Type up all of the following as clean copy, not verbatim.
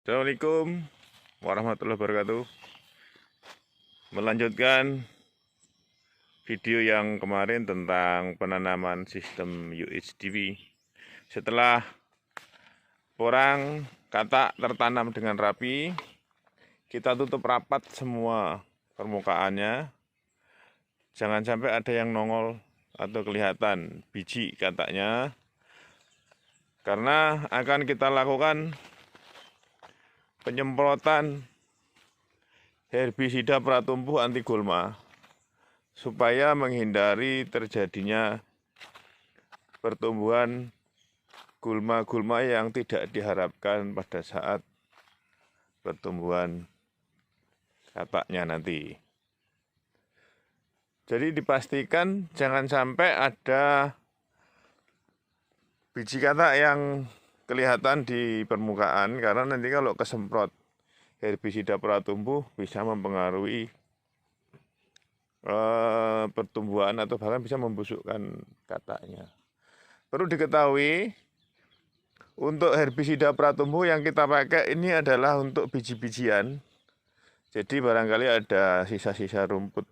Assalamualaikum warahmatullahi wabarakatuh. Melanjutkan video yang kemarin tentang penanaman sistem UHDW. Setelah porang katak tertanam dengan rapi, kita tutup rapat semua permukaannya. Jangan sampai ada yang nongol atau kelihatan biji kataknya, karena akan kita lakukan penyemprotan herbisida pratumbuh anti gulma supaya menghindari terjadinya pertumbuhan gulma-gulma yang tidak diharapkan pada saat pertumbuhan kataknya nanti. Jadi dipastikan jangan sampai ada biji katak yang kelihatan di permukaan, karena nanti kalau kesemprot herbisida pratumbuh bisa mempengaruhi pertumbuhan atau bahkan bisa membusukkan kataknya. Perlu diketahui, untuk herbisida pratumbuh yang kita pakai ini adalah untuk biji-bijian. Jadi barangkali ada sisa-sisa rumput,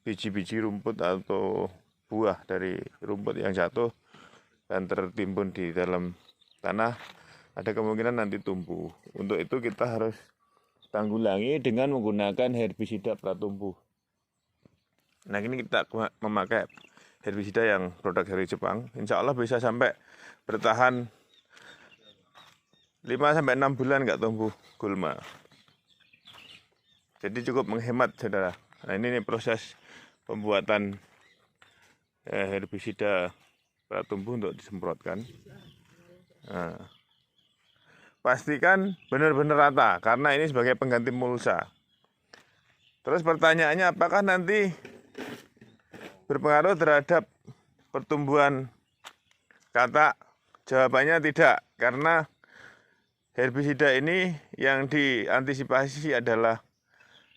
biji-biji rumput atau buah dari rumput yang jatuh dan tertimbun di dalam tanah, ada kemungkinan nanti tumbuh. Untuk itu kita harus tanggulangi dengan menggunakan herbisida pratumbuh. Nah, ini kita memakai herbisida yang produk dari Jepang. Insya Allah bisa sampai bertahan 5-6 bulan nggak tumbuh gulma. Jadi cukup menghemat, saudara. Nah, ini proses pembuatan herbisida pratumbuh untuk disemprotkan. Nah, pastikan benar-benar rata, karena ini sebagai pengganti mulsa. Terus pertanyaannya, apakah nanti berpengaruh terhadap pertumbuhan katak? Jawabannya tidak, karena herbisida ini yang diantisipasi adalah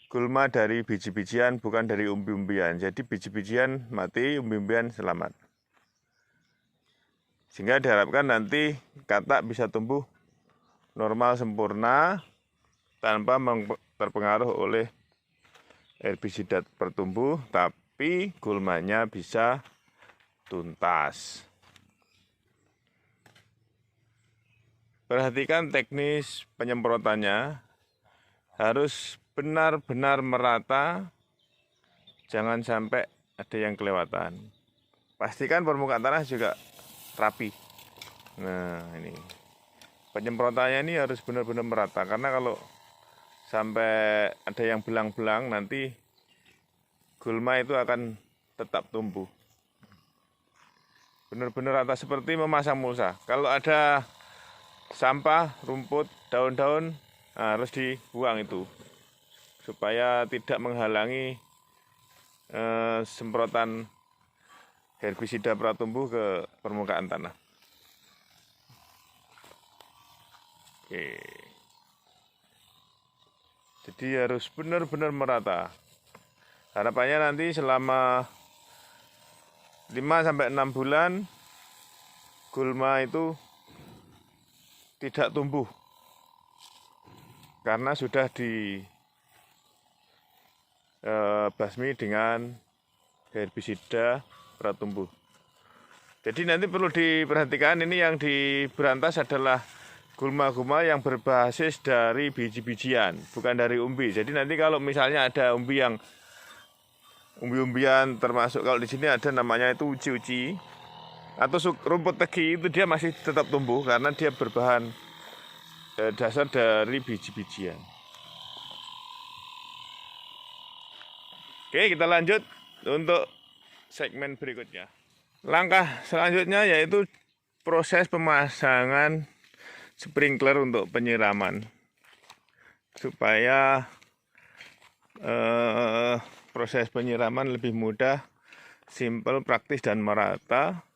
gulma dari biji-bijian, bukan dari umbi-umbian. Jadi biji-bijian mati, umbi-umbian selamat. Sehingga diharapkan nanti katak bisa tumbuh normal sempurna tanpa terpengaruh oleh herbisida pertumbuh, tapi gulmanya bisa tuntas. Perhatikan teknis penyemprotannya, harus benar-benar merata, jangan sampai ada yang kelewatan. Pastikan permukaan tanah juga rapi. Nah, ini penyemprotannya ini harus benar-benar merata, karena kalau sampai ada yang belang-belang nanti gulma itu akan tetap tumbuh. Benar-benar rata seperti memasang mulsa. Kalau ada sampah, rumput, daun-daun, harus dibuang itu supaya tidak menghalangi semprotan herbisida pratumbuh ke permukaan tanah. Oke. Jadi harus benar-benar merata. Harapannya nanti selama 5-6 bulan gulma itu tidak tumbuh, karena sudah dibasmi dengan herbisida pratumbuh. Jadi nanti perlu diperhatikan, ini yang diberantas adalah gulma-gulma yang berbasis dari biji-bijian, bukan dari umbi. Jadi nanti kalau misalnya ada umbi-umbian, termasuk kalau di sini ada namanya itu uci-uci atau rumput tegi, itu dia masih tetap tumbuh karena dia berbahan dasar dari biji-bijian. Oke, kita lanjut untuk segmen berikutnya. Langkah selanjutnya yaitu proses pemasangan sprinkler untuk penyiraman, supaya proses penyiraman lebih mudah, simpel, praktis, dan merata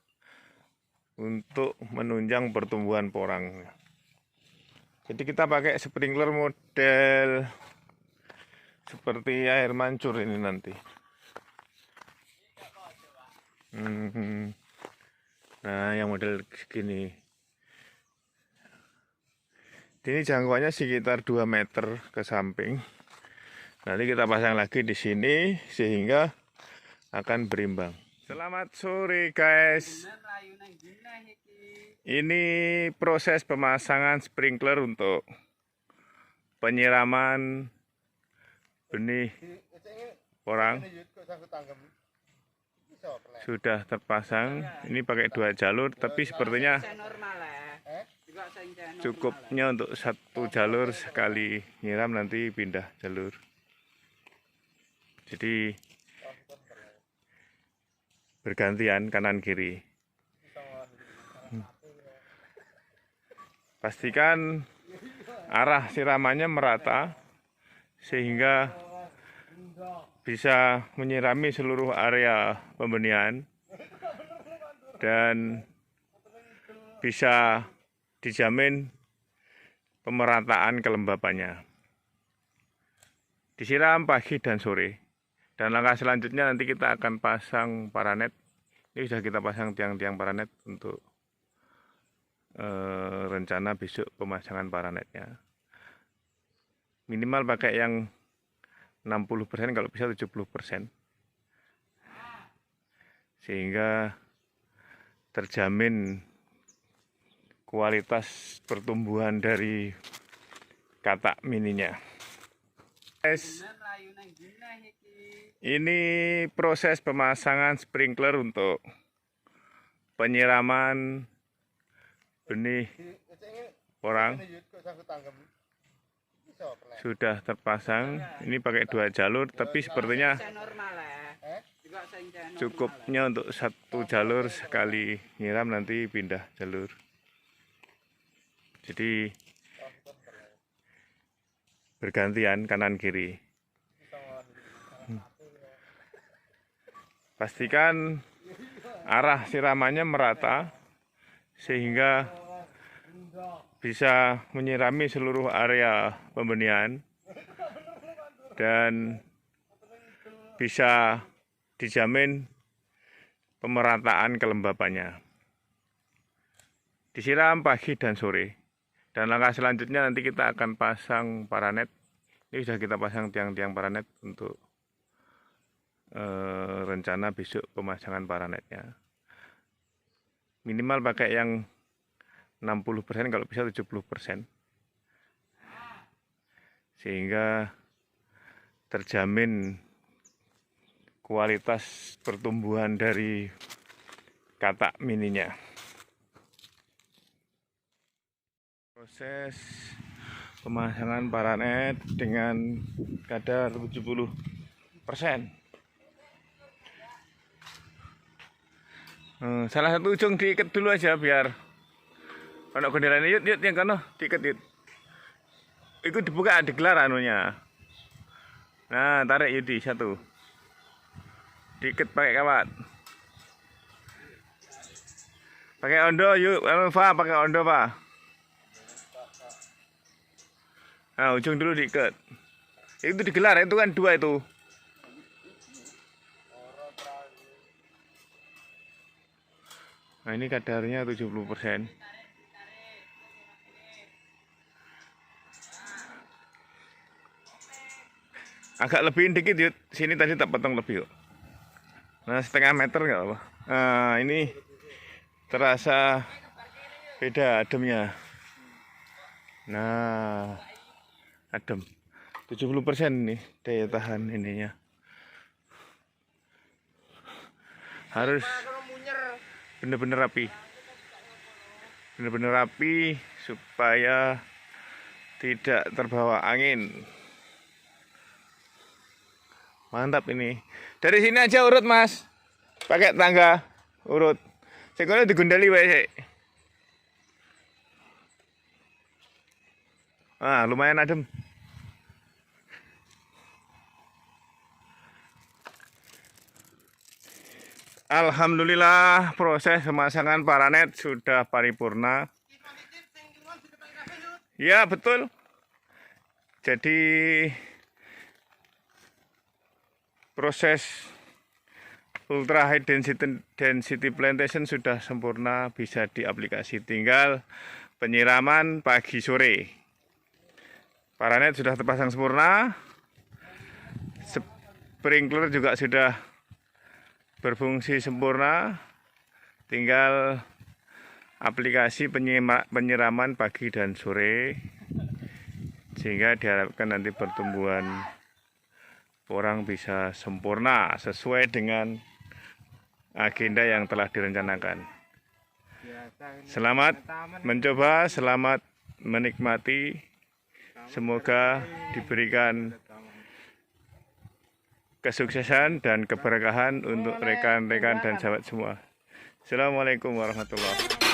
untuk menunjang pertumbuhan porang. Jadi kita pakai sprinkler model seperti air mancur ini nanti. Nah, yang model segini. Ini jangkauannya sekitar 2 meter ke samping. Nanti kita pasang lagi di sini sehingga akan berimbang. Selamat sore guys. Ini proses pemasangan sprinkler untuk penyiraman benih porang. Sudah terpasang. Ini pakai 2 jalur, tapi sepertinya cukupnya untuk 1 jalur sekali nyiram, nanti pindah jalur. Jadi bergantian kanan kiri. Pastikan arah siramannya merata sehingga bisa menyirami seluruh area pembenihan dan bisa dijamin pemerataan kelembabannya. Disiram pagi dan sore. Dan langkah selanjutnya nanti kita akan pasang paranet. Ini sudah kita pasang tiang-tiang paranet untuk rencana besok pemasangan paranetnya. Minimal pakai yang 60%, kalau bisa 70%. Sehingga terjamin kualitas pertumbuhan dari katak mininya. Ini proses pemasangan sprinkler untuk penyiraman benih porang. Sudah terpasang. Ini pakai 2 jalur, tapi sepertinya cukupnya untuk 1 jalur sekali nyiram, nanti pindah jalur. Jadi bergantian kanan kiri. Pastikan arah siramannya merata sehingga bisa menyirami seluruh area pembenihan dan bisa dijamin pemerataan kelembabannya. Disiram pagi dan sore. Dan langkah selanjutnya nanti kita akan pasang paranet. Ini sudah kita pasang tiang-tiang paranet untuk rencana besok pemasangan paranetnya. Minimal pakai yang 60%, kalau bisa 70%. Sehingga terjamin kualitas pertumbuhan dari katak mininya. Proses pemasangan paranet dengan kadar 70%. Salah satu ujung diikat dulu aja biar kalau genderanya yut yang kono diikat yut. Itu dibuka, digelar anunya. Nah, tarik Yudi satu. Diikat pakai kawat. Pakai ondo yuk, Pak, pakai ondo, Pak. Nah, ujung dulu diikat. Itu digelar, itu kan 2 itu. Nah, ini kadarnya 70%. Agak lebihin dikit yuk. Sini tadi tak potong lebih yuk. Nah, 1/2 meter nggak apa. Nah, ini terasa beda ademnya. Nah, adem. 70% nih daya tahan ininya. Harus bener-bener rapi. Bener-bener rapi supaya tidak terbawa angin. Mantap ini. Dari sini aja urut, Mas. Pakai tangga urut. Sekolah digundali wae sik. Ah, lumayan adem. Alhamdulillah, proses pemasangan paranet sudah paripurna. Ya, betul. Jadi proses ultra high density plantation sudah sempurna, bisa diaplikasi. Tinggal penyiraman pagi sore. Paranet sudah terpasang sempurna. Sprinkler juga sudah berfungsi sempurna. Tinggal aplikasi penyiraman pagi dan sore, sehingga diharapkan nanti pertumbuhan porang bisa sempurna sesuai dengan agenda yang telah direncanakan. Selamat mencoba, selamat menikmati. Semoga diberikan kesuksesan dan keberkahan untuk rekan-rekan dan sahabat semua. Assalamualaikum warahmatullahi wabarakatuh.